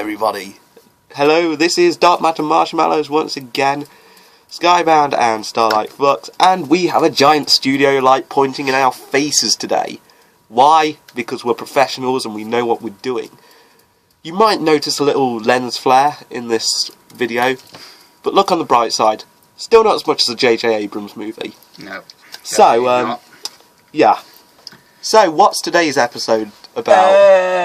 everybody. Hello, this is Dark Matter Marshmallows once again, Bound and Starlight Flux, and we have a giant studio light pointing in our faces today. Why? Because we're professionals and we know what we're doing. You might notice a little lens flare in this video, but look on the bright side, still not as much as a J.J. Abrams movie. No. So, yeah. So, what's today's episode about?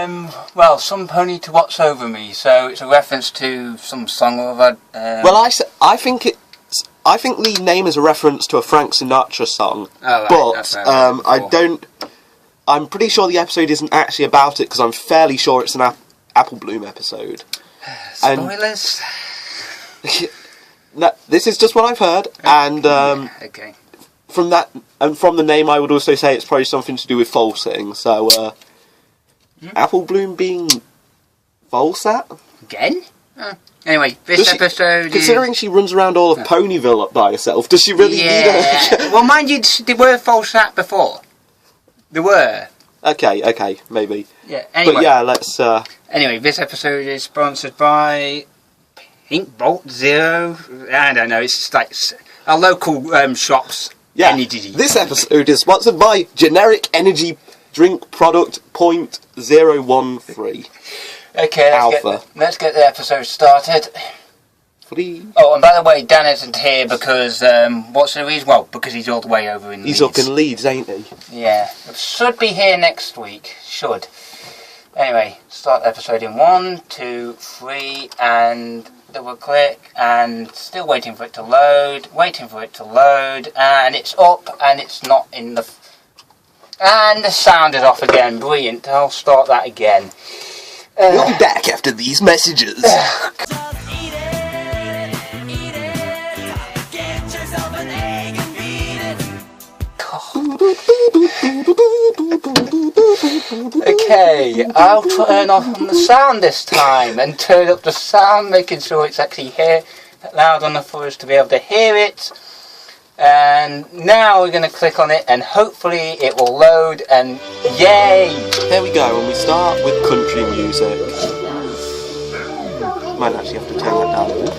Well, Somepony To Watch Over me, so it's a reference to some song or other. Well, I think the name is a reference to a Frank Sinatra song, right, but I'm pretty sure the episode isn't actually about it because I'm fairly sure it's an Apple Bloom episode. Spoilers. No, this is just what I've heard, and okay. From that and from the name, I would also say it's probably something to do with falsing. So, Apple Bloom being falsat again. Anyway, this episode. Considering she runs around all of Ponyville up by herself, does she really need a? Well, mind you, they were falsat before. They were. Okay, maybe. Yeah. Anyway. But yeah, let's. Anyway, this episode is sponsored by Pink Bolt Zero. I don't know. It's like our local shops. Yeah. This episode is sponsored by generic energy drink product .013. Okay, let's get the episode started. Free. Oh, and by the way, Dan isn't here because, what's the reason? Well, because he's all the way over in Leeds. He's up in Leeds, ain't he? Yeah. Should be here next week. Should. Anyway, start the episode in 1, 2, 3, and double click, and still waiting for it to load, and it's up, and it's not in the... And the sound is off again. Brilliant. I'll start that again. We'll be back after these messages. Okay, I'll turn off on the sound this time and turn up the sound, making sure it's actually loud enough for us to be able to hear it. And now we're going to click on it and hopefully it will load and yay! There we go, and we start with country music. Might actually have to turn that down a bit.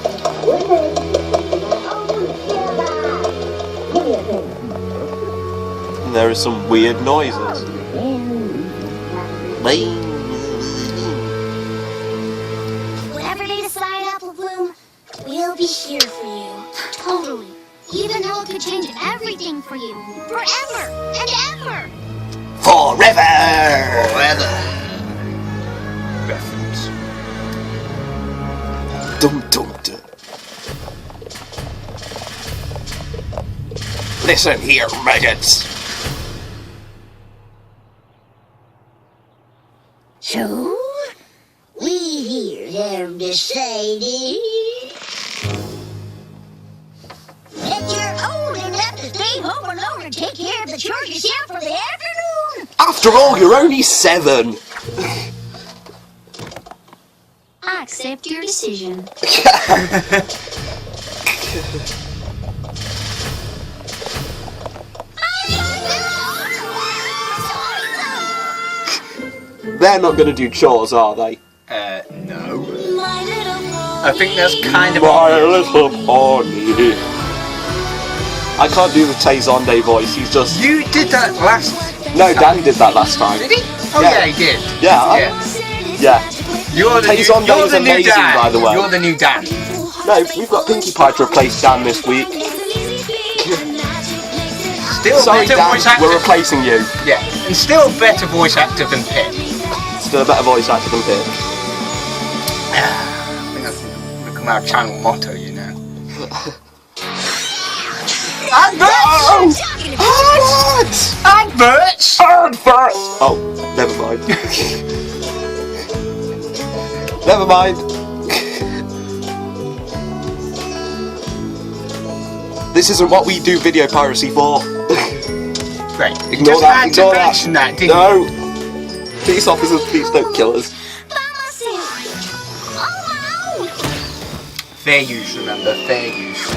And there are some weird noises. Whatever they decide, Apple Bloom, we'll be here for you. Totally. Even though it could change everything for you. Forever and ever. Forever! Reference. Dum dum dum. Listen here, maggots. So, we here have decided that you're old enough to stay home alone and take care of the chores yourself for the afternoon. After all, you're only 7. I accept your decision. They're not going to do chores, are they? No. I think that's kind of My little pony. I can't do the Tay-Zonday voice, he's just... You did that last... No, Dan did that last time. Did he? Oh yeah, he did. Yeah. You're the new Dan. By the way. You're the new Dan. No, we've got Pinkie Pie to replace Dan this week. Still Sorry, better Dan, voice actor. we're replacing you. Yeah, and still a better voice actor than Pip. Still a better voice actor than Pip. I think that's become our channel motto, you know. Adverts! Adverts! Adverts! Oh, never mind. Never mind. This isn't what we do video piracy for. Great. Ignore that, ignore that. Mention that, didn't No. Police officers, please don't kill us. Fair use, remember, fair use.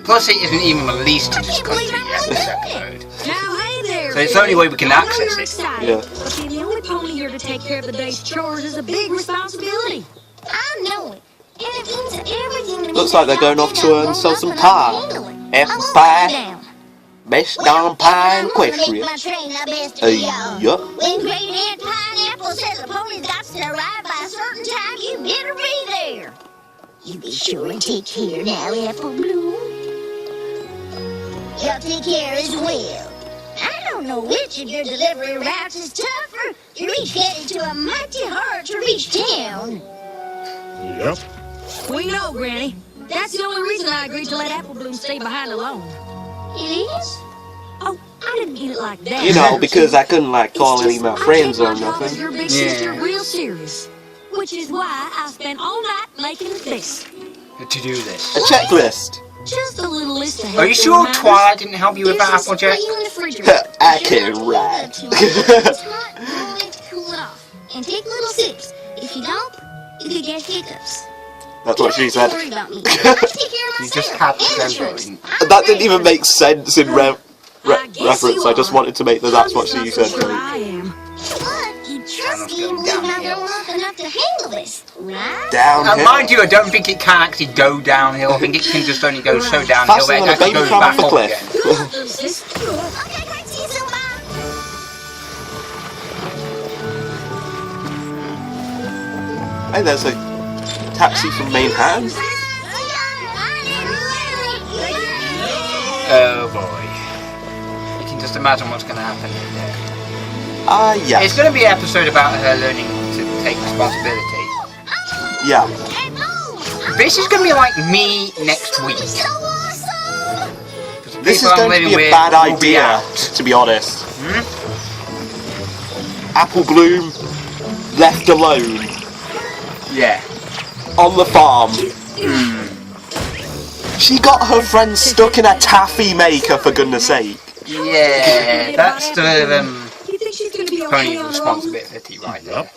Plus, it isn't even released in this country yet, this episode. Now, hey there. So it's the only way we can access it. Yeah. Okay, the only pony you're to take care of the day's chores is a big responsibility. I know it. And it means everything to me. Looks like they're going off to sell some pie. Apple pie. Best darn pie in Equestria. Yup. When Great Aunt Pineapple says the pony's got to arrive by a certain time, you better be there. You be sure and take care now, Apple Bloom. You'll take care as well. I don't know which of your delivery routes is tougher to reach headed to a mighty hard to reach town. Yep. We know, Granny. That's the only reason I agreed to let Apple Bloom stay behind alone. It is? Oh, I didn't mean it like that. You know, because I couldn't like call any of my friends or nothing. Your big sister real serious, which is why I spent all night making this. To do this. A checklist. Just a little list of Are you sure Twilight didn't help you with that, Applejack? I can ride. It's hot, you need to cool it off. And take little sips. If you don't, you could get hiccups. That's what she said. Don't worry about me. I take care of myself. You just had to and go the chores. for it. I'm That didn't even ready. make sense in reference. I just wanted to make that's what she said. Sure I am. But you trust me and believe I'm long enough to handle this, right? Downhill. Mind you, I don't think it can actually go downhill. I think it can just only go so downhill Faster that than it a actually baby goes climb back off the up cliff. again. Okay, great. See you soon, bye. Hey, there's a taxi from Manhattan. Oh boy. You can just imagine what's going to happen in there. Yeah. It's going to be an episode about her learning to take responsibility. Yeah. This is going to be like me next week. So awesome! This is going to be a bad idea, to be honest. Apple Bloom left alone Yeah. on the farm. She got her friend stuck in a taffy maker, for goodness sake. Yeah, that's the You think she's gonna be okay pony's on her own? responsibility right there.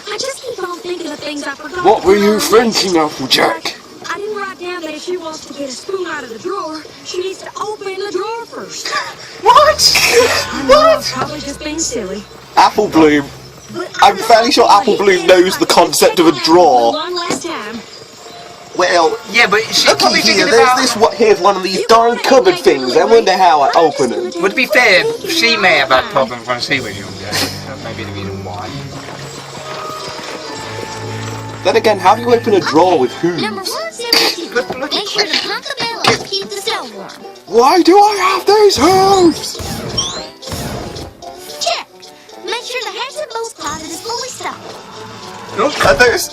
I just keep on thinking of things I forgot. What were you thinking, Applejack? I didn't write down that if she wants to get a spoon out of the drawer, she needs to open the drawer first. What? I know, I'm probably just being silly. Apple Bloom. I'm fairly sure Apple Bloom knows the concept of a drawer. One last time. Well, Yeah, but she's look probably here, thinking there's about... this, here's one of these darn cupboard things. I wonder how I open them. Would it be fair, she may have had problems when she was younger. That may be the reason why. Then again, how do you open a drawer with Number hooves? 172. Make sure to pump the bell and keep the stove warm. Why do I have these hooves? Check. Make sure the hats and bows closet is fully stocked. Are those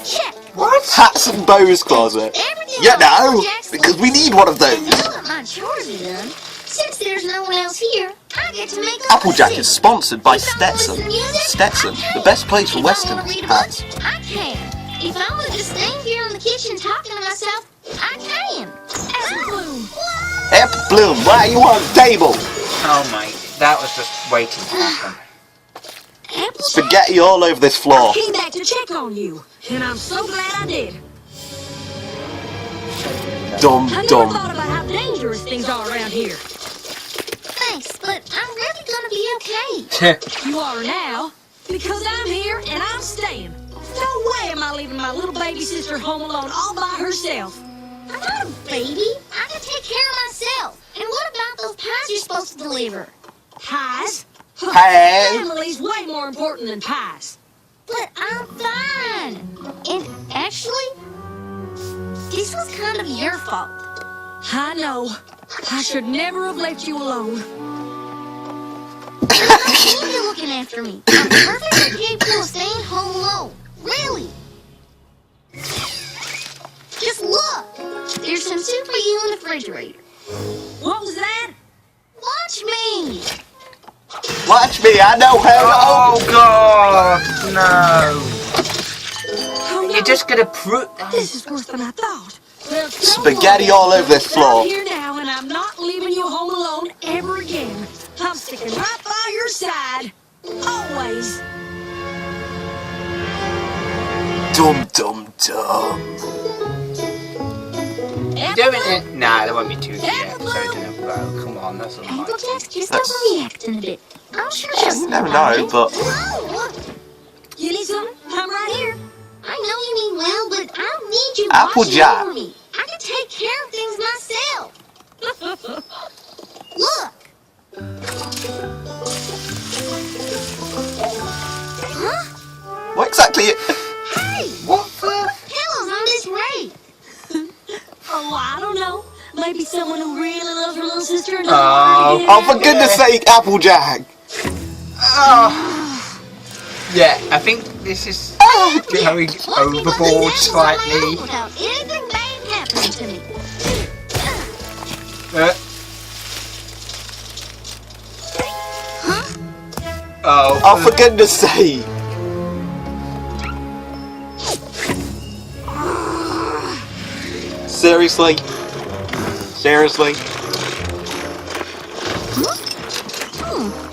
Check. what? Hats and bows closet? Everything Yeah, else no, Jack's because we need one of And those. now that my chores are done, since there's no one else here, I get to make up Applejack the is sponsored by If I wanna listen Stetson. to music, Stetson, I can. the best place for If Western I want to read a book, hats. I can. If I want to just stand here in the kitchen talking to myself, I can. Apple Bloom. Apple Bloom, why are you on the table? Oh mate, that was just waiting to happen. Apple Spaghetti all over this floor. I came back to check on you, and I'm so glad I did. Dum I never dum. thought about how dangerous things are around here. Thanks, but I'm really gonna be okay. You are now, because I'm here and I'm staying. No way am I leaving my little baby sister home alone all by herself. I'm not a baby. I can take care of myself. And what about those pies you're supposed to deliver? Pies? Pies? Family's way more important than pies. But I'm fine. And actually, this was kind of your fault. I know. I should never have left you alone. You're looking after me. I'm perfectly capable of staying home alone. Really. Just look. There's some soup for you in the refrigerator. What was that? Watch me. Watch me, I know how to Oh god, no. Oh, no. You're just gonna prove... This is worse than I thought. Well, Spaghetti all over this floor. I'm here now, and I'm not leaving you home alone ever again. I'm sticking right by your side. Always. Dum dum dum. You're doing it. Nah, there won't be 2 episodes in a row. Come on, that's all right. Applejack's just overreacting a bit. I'm sure she's You never know, but Whoa! You need something? I'm right here. I know you mean well, but I don't need you Applejack. watching over me. I can take care of things myself. Look. Huh? what exactly? Hey! What the? Pillows on this raid. Oh, I don't know. Maybe someone who really loves her little sister and Oh. doesn't want her to Oh, get for out. goodness sake, Applejack! Oh. Yeah, I think this is going overboard slightly. Without anything bad happening to me. Oh. Oh, for goodness sake! Seriously? Seriously?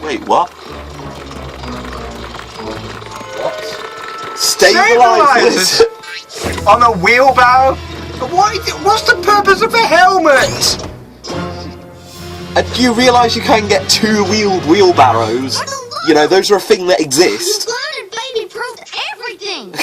Wait, what? What? Stabilizers! On a wheelbarrow? What is it? What's the purpose of a helmet? And do you realise you can get 2-wheeled wheelbarrows? You know, those are a thing that exist. Blinded baby proved everything.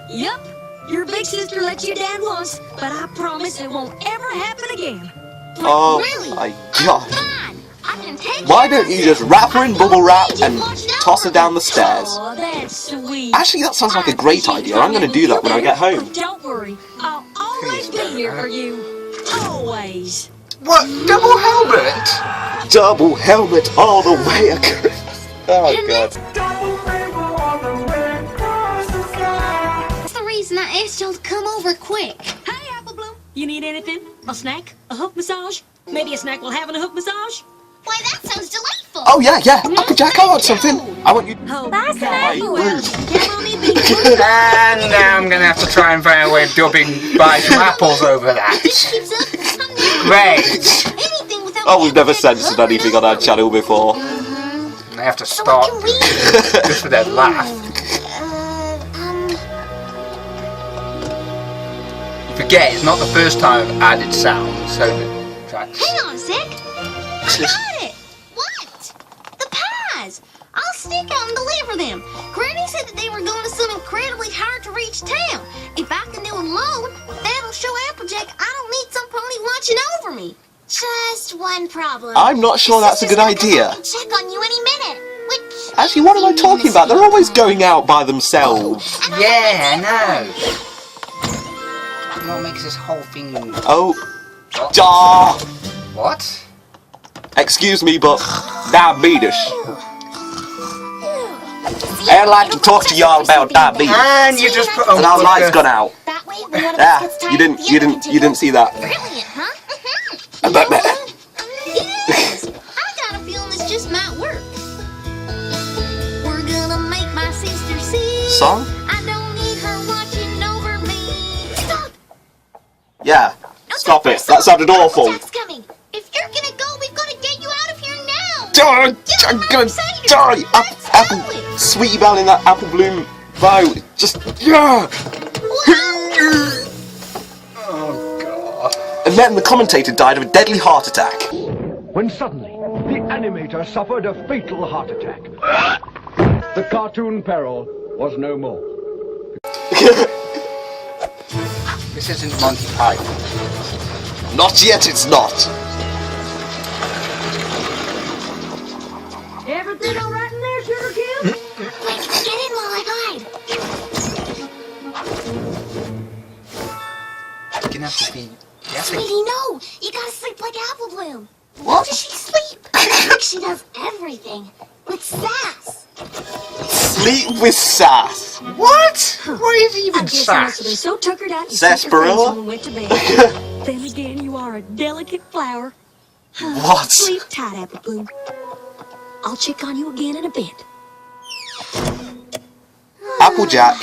Yep. Your big sister let you down once, but I promise it won't ever happen again. Oh Really? my god. Fine. I can take Why care don't of you it. just wrap her in bubble wrap I don't and need you watching toss her over down me. the stairs? Oh, that's sweet. Actually, that sounds like a great idea. I'm going to do that when I get home. But don't worry, I'll always be here for you. Always. What? Double helmet? Double helmet all the way across. Oh god. That's the reason I asked y'all to come over quick. Hey, Apple Bloom. You need anything? A snack? A hook massage? Maybe a snack while having a hook massage? Why, that sounds delightful. Oh yeah, Applejack, I want something. I want you. Oh, That's God. an apple. Well, count on me being And now I'm gonna have to try and find a way of buy some apples over that. Keeps up. I'm never Great. anything without Oh, we've never Applejack censored covering anything on our channel before. And I have to So stop what can we do? just for that laugh. You forget it's not the first time I've added sound, so the tracks. Hang on a sec. I got it. What? The pies. I'll sneak out and deliver them. Granny said that they were going to some incredibly hard-to-reach town. If I can do it alone, that'll show Applejack I don't need some pony watching over me. Just one problem. I'm not sure that's a good idea. Check on you any minute. Which Actually, what am I talking about? They're always going out by themselves. Yeah, I know. What makes this whole thing? Oh. What? Ah. What? Excuse me, but diabetes. I'd like to talk to y'all about diabetes. And you just put And our on lights gone out. That way, when one of us Ah, gets tired, you didn't see that. Brilliant, huh? I bet that. Yes! I got a feeling this just might work. We're gonna make my sister see. Song? I don't need her watching over me. Stop! Yeah. Stop it. That sounded awful. Applejack's coming. If you're gonna go, we've got to get you out of here now. I'm gonna die. Apple, Sweetie Belle in that Apple Bloom bow. Just yeah. Oh god. And then the commentator died of a deadly heart attack. When suddenly, the animator suffered a fatal heart attack. The cartoon peril was no more. This isn't Monty Python. Not yet. It's not. Everything all right in there, Sugar Cube? Wait, get in while I hide. You're gonna have to be. You have to Sweetie, no! You gotta sleep like Apple Bloom. What? Does she sleep? Like she does everything. With sass. Sleep with sass. What? What is I even guess you must have been sass? so tuckered out you Sarsaparilla? and went to bed. Then again, you are a delicate flower. What? Sleep tight, Apple Bloom. I'll check on you again in a bit. Applejack.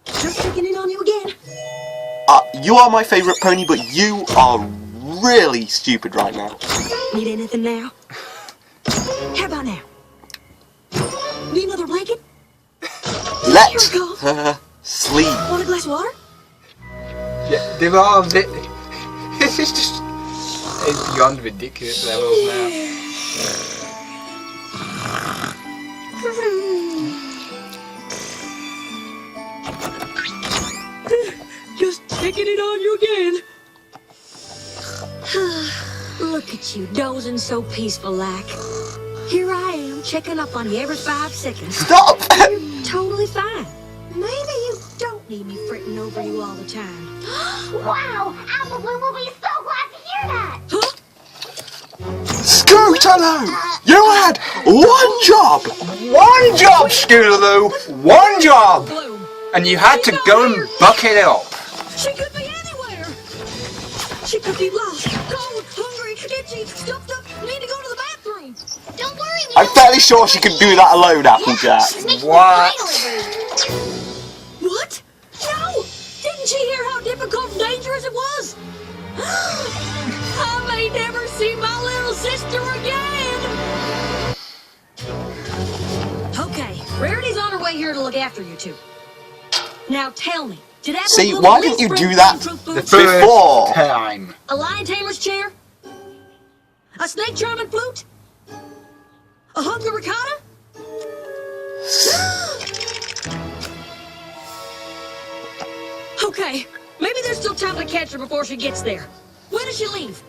Just checking in on you again. You are my favourite pony, but you are really stupid right now. Need anything now? How about now? Need another blanket? Let Here it goes. her sleep. Want a glass of water? Yeah, there are This is just... It's beyond ridiculous levels now. Just checking it on you again. Look at you, dozing so peaceful like. Here I am, checking up on you every 5 seconds. Stop! You're totally fine. Maybe you don't need me fretting over you all the time. Wow, Apple Blue will be so glad to hear that. Huh? Scootaloo! You had one job! One job, Scootaloo! One job! Bloom. And you had to go and bucket it up. She could be anywhere. She could be lost, cold, hungry, itchy, stuffed up, need to go to the bathroom. Don't worry, we I'm don't- fairly sure she can do that alone, Applejack. She's making What? the delivery. What? No! Didn't she hear how difficult and dangerous it was? I may never see my little sister again! Okay, Rarity's on her way here to look after you two. Now tell me, did Apple See, Bloom why at didn't least you bring do that food The from first Before. time. a lion tamer's chair? A snake charming flute? A hunk of ricotta? Okay, maybe there's still time to catch her before she gets there. When does she leave?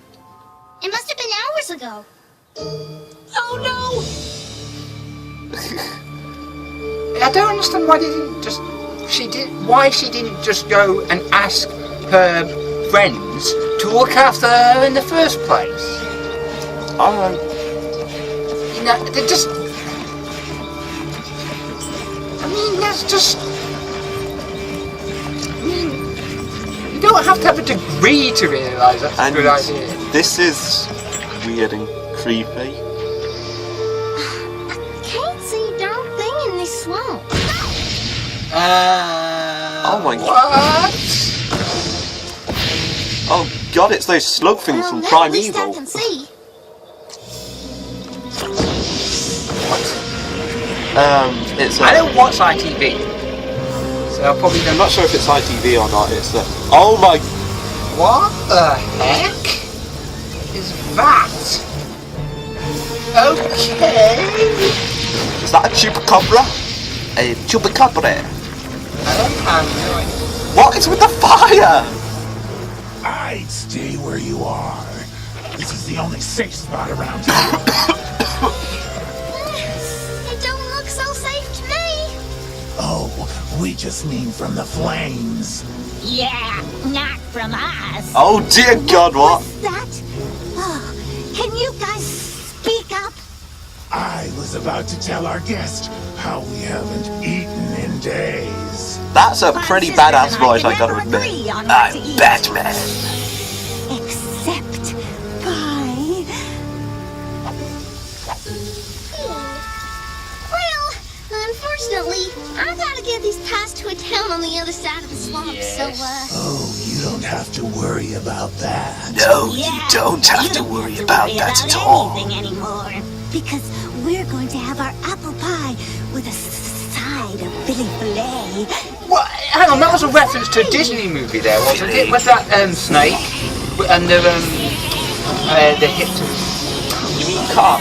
It must have been hours ago. Oh no! I don't understand why they didn't just... Why she didn't just go and ask her friends to look after her in the first place. I don't know. You know, they just... I mean, that's just... I mean, you don't have to have a degree to realise that's a good idea. This is weird and creepy. Can't see a darn thing in this swamp. Oh my What? Oh god, it's those slug things from Well, at least I Primeval. can see. It's I don't watch ITV, so I'll probably I'm don't... not sure if it's ITV or not. It's the. Oh my. What the heck is that? Okay. Is that a chupacabra? A chupacabra? I don't have no idea. What is with the fire? I'd stay where you are. This is the only safe spot around here. It don't look so safe to me. Oh, we just mean from the flames. Yeah, not from us. Oh dear God, what? What's that? Oh, can you guys speak up? I was about to tell our guest how we haven't eaten in days. That's a My pretty sister badass and I voice, can I gotta never admit. agree on what I'm to eat. Batman. Except pie. Well, unfortunately, I gotta get these pies to a town on the other side of the swamp, Yes. Oh, you don't have to worry about that. No, Yeah, you don't have to don't worry have to about worry that about at all. anything anymore. Because we're going to have our apple pie with a side of Billy Filet. What? Hang on, that was a reference to a Disney movie there, wasn't it? With that snake and the hip. You mean car,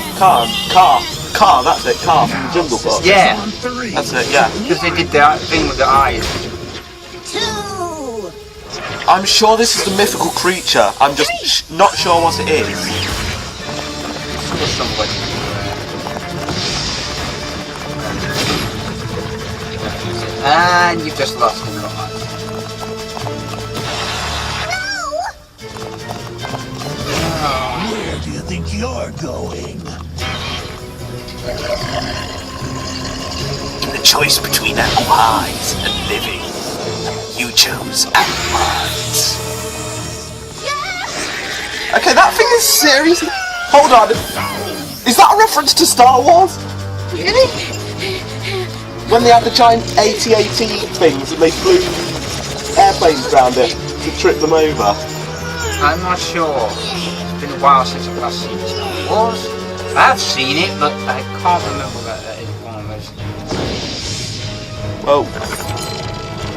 that's it, car from the Jungle Book. Yeah, On 3. That's it, yeah. because they did that thing with the eyes. 2. I'm sure this is the mythical creature. I'm just not sure what it is. Or somebody. And you've just lost the card. Where do you think you're going? In the choice between apple pies and living, you chose apple pies. Okay, that thing is seriously. Hold on. Is that a reference to Star Wars? Really? When they had the giant AT-AT things and they flew airplanes around it to trip them over. I'm not sure. It's been a while since I've last seen Star Wars. I've seen it, but I can't remember that it's one of those. Well,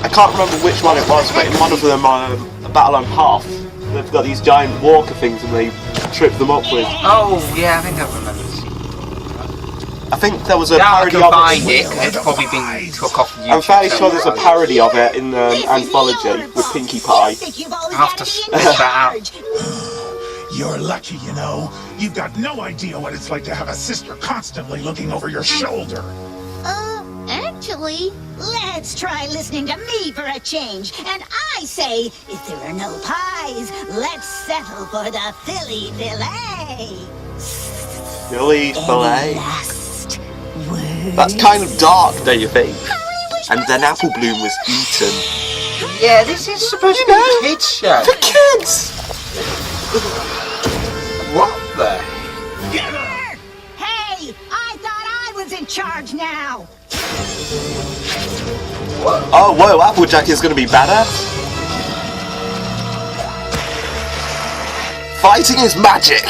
I can't remember which one it was, but in one of them, a battle on half, They've got these giant walker things and they trip them up with. Oh, yeah, I think I remember this. I think there was a Yeah, I parody can of find it. it. It's probably been took off YouTube. I'm fairly sure there's a somewhere. parody of it in the anthology with Pinkie Pie. I'll have to spit that out. You're lucky, you know. You've got no idea what it's like to have a sister constantly looking over your shoulder. Actually, Let's try listening to me for a change. And I say, if there are no pies, let's settle for the Philly fillet. Philly fillet. Last word. That's kind of dark, don't you think? And then Apple Bloom was eaten. Yeah, this is supposed to be a kids show. For kids! What the? Hey, I thought I was in charge now. Oh, whoa, Applejack is going to be better. Fighting is magic!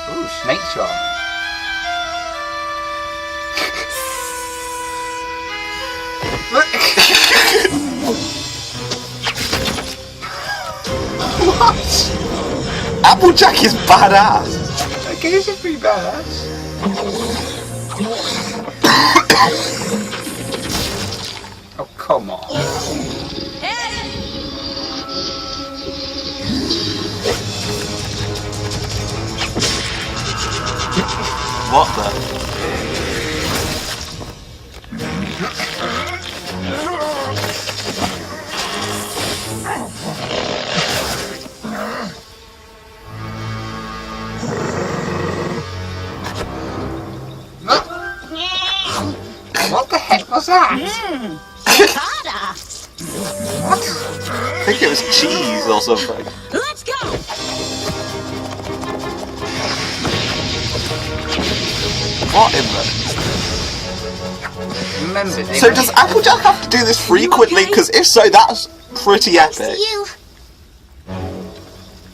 Ooh, snake charm. What? Applejack is badass! Okay, this is pretty badass. Oh, come on. What the? What the heck was that? I think it was cheese or something. Let's go! What in the... Remember, they So does Applejack have to do this frequently? Because if so, that's pretty epic. you.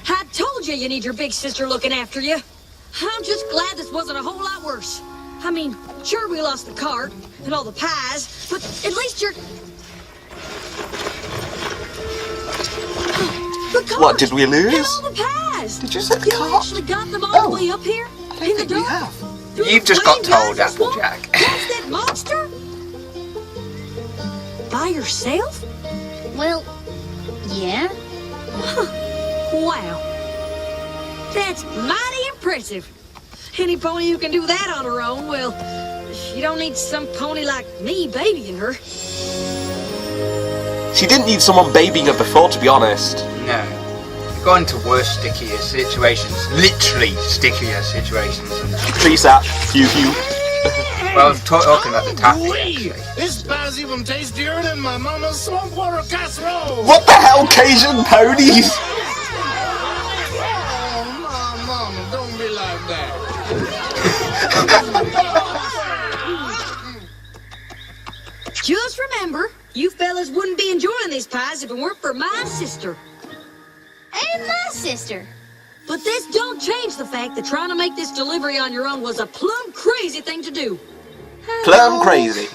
I told you you need your big sister looking after you. I'm just glad this wasn't a whole lot worse. I mean, sure we lost the cart and all the pies, but at least you're... The cart What, did we and lose? all the pies! Did you say the You cart? actually got them all Oh. the way up here? I don't In the think we dark? have. Through You've the just got flame told, guys and swamp? Applejack. That's that monster? By yourself? Well, yeah. Wow. That's mighty impressive. Any pony who can do that on her own, well, you don't need some pony like me babying her. She didn't need someone babying her before, to be honest. No. You've gone into worse, stickier situations. Literally stickier situations. Peace out. Hugh. Well, talking about the taffy, Wee! actually. This pie's even tastier than my mama's swamp water casserole. What the hell, Cajun ponies? Oh, mama, don't be like that. Just remember, you fellas wouldn't be enjoying these pies if it weren't for my sister. And my sister. But this don't change the fact that trying to make this delivery on your own was a plumb crazy thing to do. Plum crazy.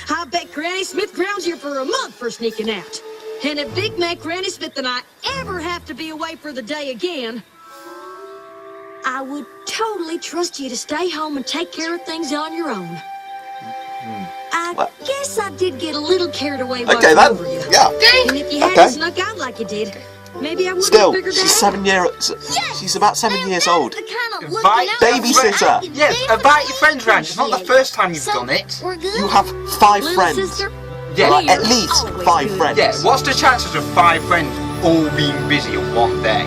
I bet Granny Smith grounds you for a month for sneaking out. And if Big Mac Granny Smith and I ever have to be away for the day again, I would totally trust you to stay home and take care of things on your own. I What? guess I did get a little carried away by Okay, that... over you. Yeah. And if you hadn't Okay. snuck out like you did, maybe I would Still, have figured she's that out. 7 years... She's about 7 years old. The kind of Invite looking out babysitter. I can Yes, do for invite your the friends round. It's not the shit. first time you've So, done it. We're good? You have 5 Little friends. sister? Yeah. Like, at You're least always 5 good. friends. Yeah, what's the chances of 5 friends all being busy on one day?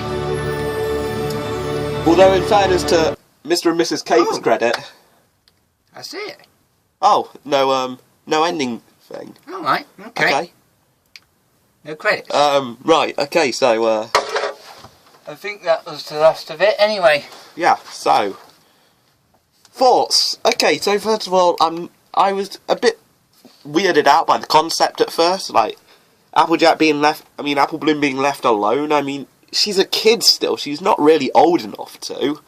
Although, in fairness to Mr. and Mrs. Cake's credit... That's it. Oh, no ending thing. Alright, okay. Okay. No credits. Right, okay, so, I think that was the last of it. Anyway, yeah, so... Thoughts? Okay, so first of all, I was a bit weirded out by the concept at first, like, Applejack being left... I mean, Apple Bloom being left alone, I mean, she's a kid still, she's not really old enough to...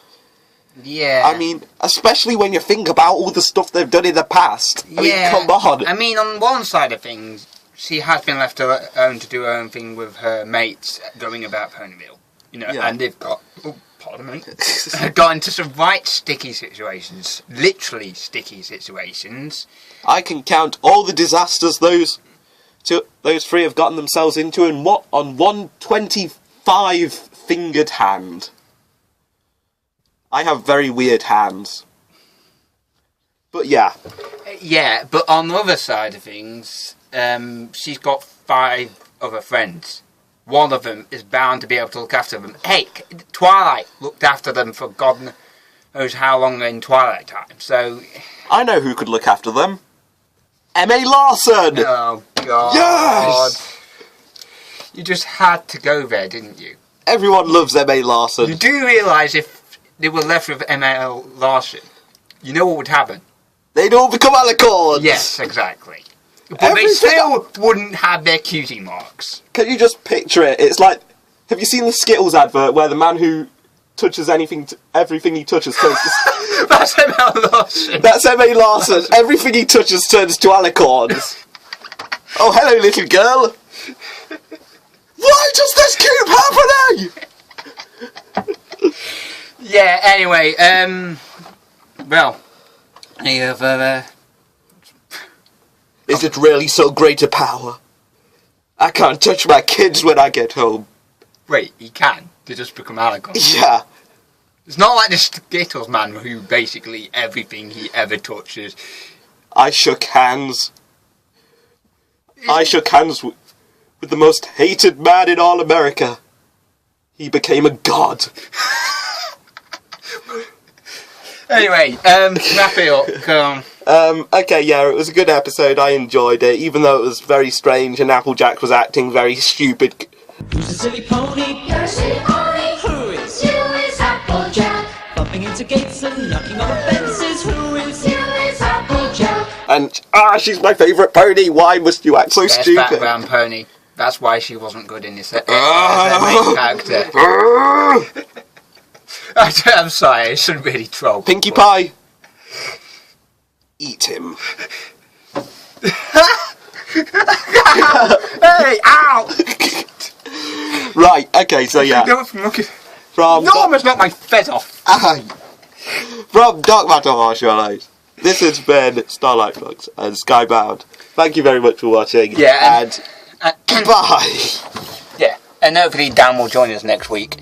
yeah. I mean, especially when you think about all the stuff they've done in the past. I mean, come on. I mean, on one side of things, she has been left alone to do her own thing with her mates going about Ponyville. You know, and they've got, pardon me, got into some right sticky situations. Literally sticky situations. I can count all the disasters those three have gotten themselves into on one 25-fingered hand. I have very weird hands. But yeah. Yeah, but on the other side of things, she's got 5 other friends. One of them is bound to be able to look after them. Hey, Twilight looked after them for God knows how long in Twilight time, so... I know who could look after them. M.A. Larson! Oh, God. Yes! You just had to go there, didn't you? Everyone loves M.A. Larson. You do realise if they were left with M.L. Larson, you know what would happen? They'd all become Alicorns! Yes, exactly. But they still wouldn't have their cutie marks. Can you just picture it? It's like, have you seen the Skittles advert where the man who touches everything he touches turns to... That's M.L. Larson. That's M.A. Larson. Everything he touches turns to Alicorns. Oh, hello, little girl. Why does this keep happening? Yeah, anyway, well, any other... Is it really so great a power? I can't touch my kids when I get home. Wait, he can? They just become Alicorns? Yeah. It's not like the Skittles man who basically everything he ever touches... I shook hands. I shook hands with the most hated man in all America. He became a god. Anyway, wrap it up. Come on. Okay, yeah, it was a good episode. I enjoyed it, even though it was very strange and Applejack was acting very stupid. Who's a silly pony? You're a silly pony. Who is? You is Applejack. Bumping into gates and knocking over fences. Who is? You is Applejack. And, she's my favourite pony. Why must you act so Best stupid? background pony. That's why she wasn't good in this as a main character. I'm sorry, I shouldn't really troll. Pinkie Pie. Eat him. Hey, ow! Right, okay, so yeah. From no one has knocked my fez off. From Dark Matter Marshmallows, this has been Starlight Flux and Skybound. Thank you very much for watching. Yeah, and bye. Yeah, and hopefully Dan will join us next week.